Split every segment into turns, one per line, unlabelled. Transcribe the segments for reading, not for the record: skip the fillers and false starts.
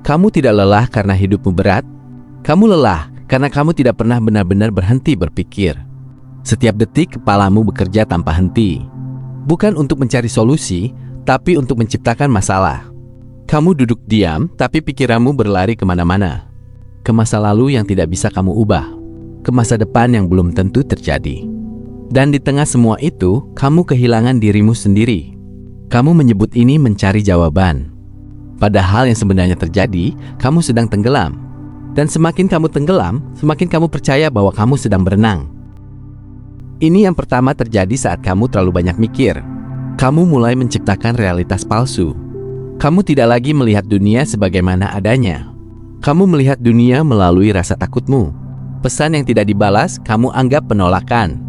Kamu tidak lelah karena hidupmu berat. Kamu lelah karena kamu tidak pernah benar-benar berhenti berpikir. Setiap detik kepalamu bekerja tanpa henti. Bukan untuk mencari solusi, tapi untuk menciptakan masalah. Kamu duduk diam, tapi pikiranmu berlari kemana-mana. Ke masa lalu yang tidak bisa kamu ubah. Ke masa depan yang belum tentu terjadi. Dan di tengah semua itu, kamu kehilangan dirimu sendiri. Kamu menyebut ini mencari jawaban. Padahal yang sebenarnya terjadi, kamu sedang tenggelam. Dan semakin kamu tenggelam, semakin kamu percaya bahwa kamu sedang berenang. Ini yang pertama terjadi saat kamu terlalu banyak mikir. Kamu mulai menciptakan realitas palsu. Kamu tidak lagi melihat dunia sebagaimana adanya. Kamu melihat dunia melalui rasa takutmu. Pesan yang tidak dibalas, kamu anggap penolakan.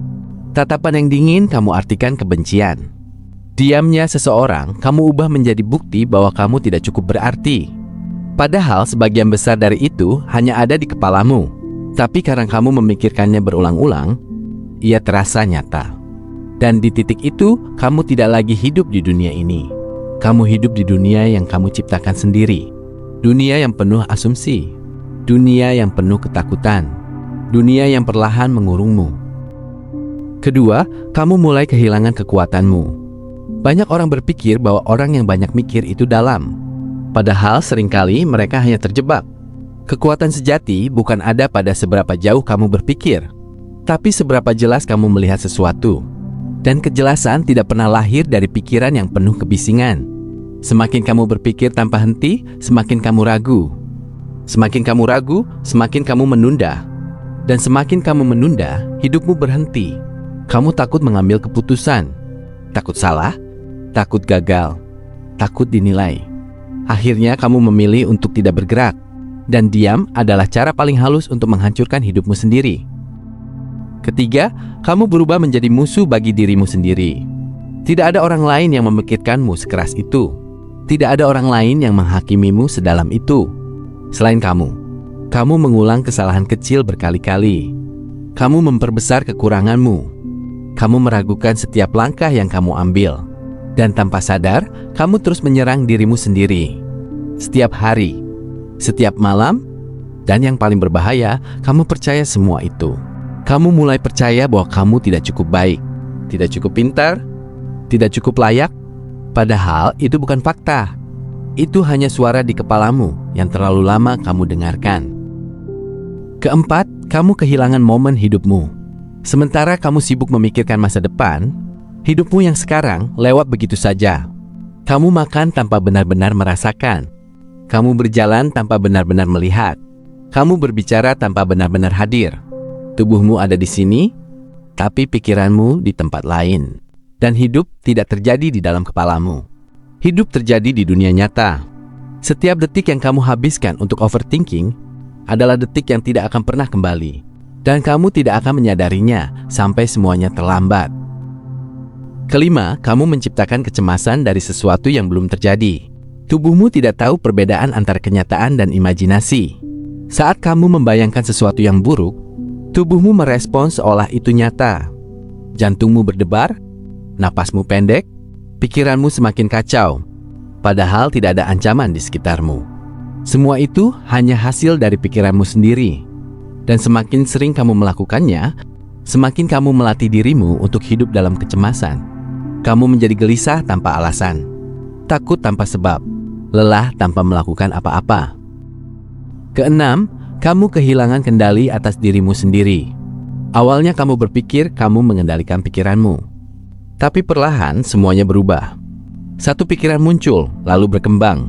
Tatapan yang dingin, kamu artikan kebencian. Diamnya seseorang, kamu ubah menjadi bukti bahwa kamu tidak cukup berarti. Padahal sebagian besar dari itu hanya ada di kepalamu. Tapi karena kamu memikirkannya berulang-ulang, ia terasa nyata. Dan di titik itu, kamu tidak lagi hidup di dunia ini. Kamu hidup di dunia yang kamu ciptakan sendiri. Dunia yang penuh asumsi. Dunia yang penuh ketakutan. Dunia yang perlahan mengurungmu. Kedua, kamu mulai kehilangan kekuatanmu. Banyak orang berpikir bahwa orang yang banyak mikir itu dalam. Padahal seringkali mereka hanya terjebak. Kekuatan sejati bukan ada pada seberapa jauh kamu berpikir, tapi seberapa jelas kamu melihat sesuatu. Dan kejelasan tidak pernah lahir dari pikiran yang penuh kebisingan. Semakin kamu berpikir tanpa henti, semakin kamu ragu. Semakin kamu ragu, semakin kamu menunda. Dan semakin kamu menunda, hidupmu berhenti. Kamu takut mengambil keputusan. Takut salah, takut gagal, takut dinilai. Akhirnya kamu memilih untuk tidak bergerak. Dan diam adalah cara paling halus untuk menghancurkan hidupmu sendiri. Ketiga, kamu berubah menjadi musuh bagi dirimu sendiri. Tidak ada orang lain yang memikirkanmu sekeras itu. Tidak ada orang lain yang menghakimimu sedalam itu. Selain kamu. Kamu mengulang kesalahan kecil berkali-kali. Kamu memperbesar kekuranganmu. Kamu meragukan setiap langkah yang kamu ambil. Dan tanpa sadar, kamu terus menyerang dirimu sendiri. Setiap hari, setiap malam, dan yang paling berbahaya, kamu percaya semua itu. Kamu mulai percaya bahwa kamu tidak cukup baik, tidak cukup pintar, tidak cukup layak. Padahal itu bukan fakta. Itu hanya suara di kepalamu yang terlalu lama kamu dengarkan. Keempat, kamu kehilangan momen hidupmu. Sementara kamu sibuk memikirkan masa depan, hidupmu yang sekarang lewat begitu saja. Kamu makan tanpa benar-benar merasakan. Kamu berjalan tanpa benar-benar melihat. Kamu berbicara tanpa benar-benar hadir. Tubuhmu ada di sini, tapi pikiranmu di tempat lain. Dan hidup tidak terjadi di dalam kepalamu. Hidup terjadi di dunia nyata. Setiap detik yang kamu habiskan untuk overthinking adalah detik yang tidak akan pernah kembali. Dan kamu tidak akan menyadarinya sampai semuanya terlambat. Kelima, kamu menciptakan kecemasan dari sesuatu yang belum terjadi. Tubuhmu tidak tahu perbedaan antara kenyataan dan imajinasi. Saat kamu membayangkan sesuatu yang buruk, tubuhmu merespons seolah itu nyata. Jantungmu berdebar, napasmu pendek, pikiranmu semakin kacau. Padahal tidak ada ancaman di sekitarmu. Semua itu hanya hasil dari pikiranmu sendiri. Dan semakin sering kamu melakukannya, semakin kamu melatih dirimu untuk hidup dalam kecemasan. Kamu menjadi gelisah tanpa alasan, takut tanpa sebab, lelah tanpa melakukan apa-apa. Keenam, kamu kehilangan kendali atas dirimu sendiri. Awalnya kamu berpikir kamu mengendalikan pikiranmu. Tapi perlahan semuanya berubah. Satu pikiran muncul, lalu berkembang.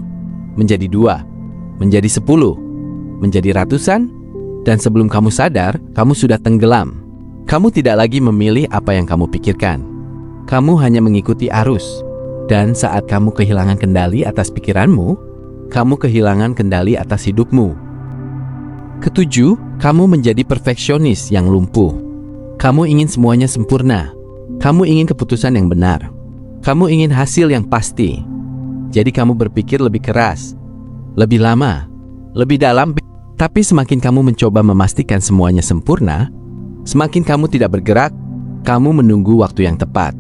Menjadi 2, menjadi 10, menjadi ratusan. Dan sebelum kamu sadar, kamu sudah tenggelam. Kamu tidak lagi memilih apa yang kamu pikirkan. Kamu hanya mengikuti arus. Dan saat kamu kehilangan kendali atas pikiranmu, kamu kehilangan kendali atas hidupmu. Ketujuh, kamu menjadi perfeksionis yang lumpuh. Kamu ingin semuanya sempurna. Kamu ingin keputusan yang benar. Kamu ingin hasil yang pasti. Jadi kamu berpikir lebih keras, lebih lama, lebih dalam. Tapi semakin kamu mencoba memastikan semuanya sempurna, semakin kamu tidak bergerak. Kamu menunggu waktu yang tepat.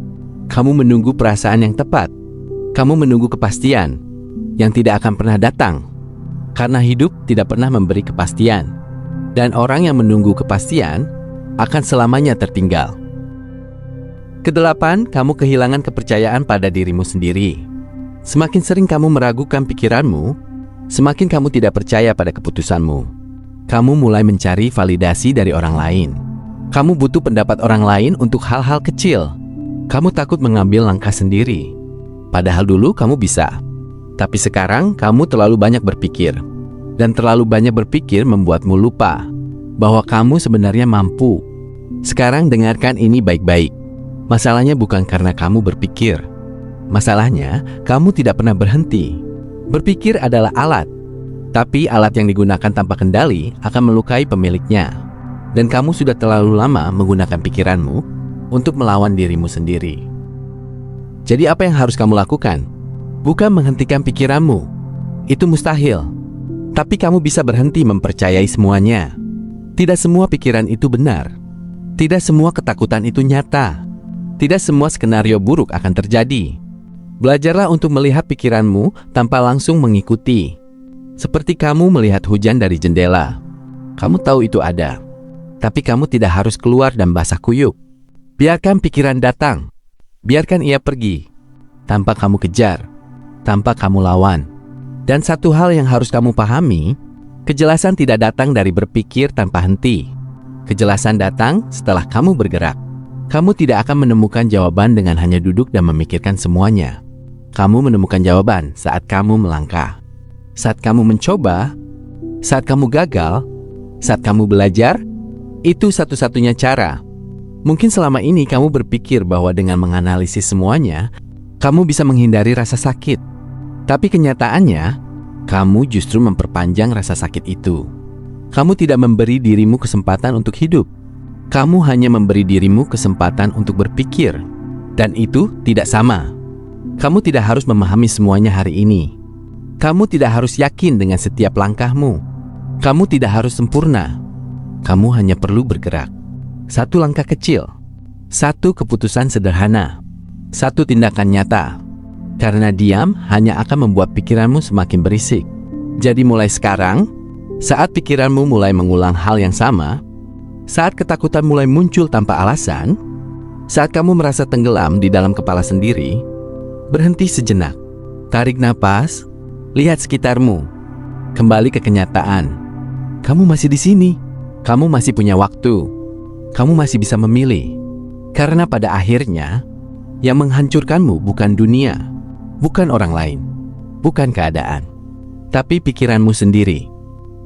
Kamu menunggu perasaan yang tepat. Kamu menunggu kepastian yang tidak akan pernah datang. Karena hidup tidak pernah memberi kepastian, dan orang yang menunggu kepastian akan selamanya tertinggal. Kedelapan, kamu kehilangan kepercayaan pada dirimu sendiri. Semakin sering kamu meragukan pikiranmu, semakin kamu tidak percaya pada keputusanmu. Kamu mulai mencari validasi dari orang lain. Kamu butuh pendapat orang lain untuk hal-hal kecil. Kamu takut mengambil langkah sendiri. Padahal dulu kamu bisa. Tapi sekarang kamu terlalu banyak berpikir. Dan terlalu banyak berpikir membuatmu lupa bahwa kamu sebenarnya mampu. Sekarang dengarkan ini baik-baik. Masalahnya bukan karena kamu berpikir. Masalahnya, kamu tidak pernah berhenti. Berpikir adalah alat. Tapi alat yang digunakan tanpa kendali akan melukai pemiliknya. Dan kamu sudah terlalu lama menggunakan pikiranmu untuk melawan dirimu sendiri. Jadi apa yang harus kamu lakukan? Bukan menghentikan pikiranmu. Itu mustahil. Tapi kamu bisa berhenti mempercayai semuanya. Tidak semua pikiran itu benar. Tidak semua ketakutan itu nyata. Tidak semua skenario buruk akan terjadi. Belajarlah untuk melihat pikiranmu tanpa langsung mengikuti. Seperti kamu melihat hujan dari jendela. Kamu tahu itu ada. Tapi kamu tidak harus keluar dan basah kuyup. Biarkan pikiran datang. Biarkan ia pergi. Tanpa kamu kejar. Tanpa kamu lawan. Dan satu hal yang harus kamu pahami, kejelasan tidak datang dari berpikir tanpa henti. Kejelasan datang setelah kamu bergerak. Kamu tidak akan menemukan jawaban dengan hanya duduk dan memikirkan semuanya. Kamu menemukan jawaban saat kamu melangkah. Saat kamu mencoba, saat kamu gagal, saat kamu belajar, itu satu-satunya cara. Mungkin selama ini kamu berpikir bahwa dengan menganalisis semuanya, kamu bisa menghindari rasa sakit. Tapi kenyataannya, kamu justru memperpanjang rasa sakit itu. Kamu tidak memberi dirimu kesempatan untuk hidup. Kamu hanya memberi dirimu kesempatan untuk berpikir. Dan itu tidak sama. Kamu tidak harus memahami semuanya hari ini. Kamu tidak harus yakin dengan setiap langkahmu. Kamu tidak harus sempurna. Kamu hanya perlu bergerak. Satu langkah kecil. Satu keputusan sederhana. Satu tindakan nyata. Karena diam hanya akan membuat pikiranmu semakin berisik. Jadi mulai sekarang, saat pikiranmu mulai mengulang hal yang sama, saat ketakutan mulai muncul tanpa alasan, saat kamu merasa tenggelam di dalam kepala sendiri, berhenti sejenak. Tarik napas, lihat sekitarmu. Kembali ke kenyataan. Kamu masih di sini. Kamu masih punya waktu. Kamu masih bisa memilih. Karena pada akhirnya, yang menghancurkanmu bukan dunia. Bukan orang lain, bukan keadaan, tapi pikiranmu sendiri.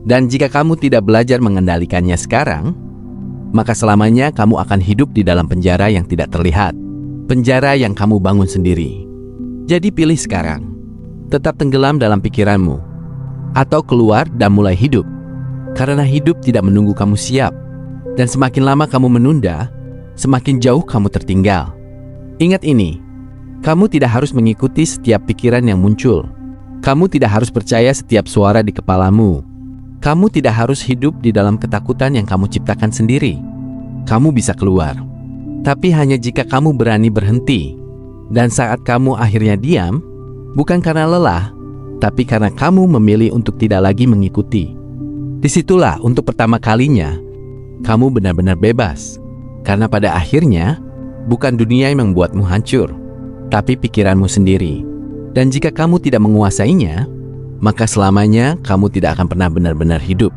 Dan jika kamu tidak belajar mengendalikannya sekarang, maka selamanya kamu akan hidup di dalam penjara yang tidak terlihat. Penjara yang kamu bangun sendiri. Jadi pilih sekarang. Tetap tenggelam dalam pikiranmu. Atau keluar dan mulai hidup. Karena hidup tidak menunggu kamu siap. Dan semakin lama kamu menunda, semakin jauh kamu tertinggal. Ingat ini. Kamu tidak harus mengikuti setiap pikiran yang muncul. Kamu tidak harus percaya setiap suara di kepalamu. Kamu tidak harus hidup di dalam ketakutan yang kamu ciptakan sendiri. Kamu bisa keluar. Tapi hanya jika kamu berani berhenti. Dan saat kamu akhirnya diam, bukan karena lelah, tapi karena kamu memilih untuk tidak lagi mengikuti. Disitulah untuk pertama kalinya, kamu benar-benar bebas. Karena pada akhirnya, bukan dunia yang membuatmu hancur, tapi pikiranmu sendiri. Dan jika kamu tidak menguasainya, maka selamanya kamu tidak akan pernah benar-benar hidup.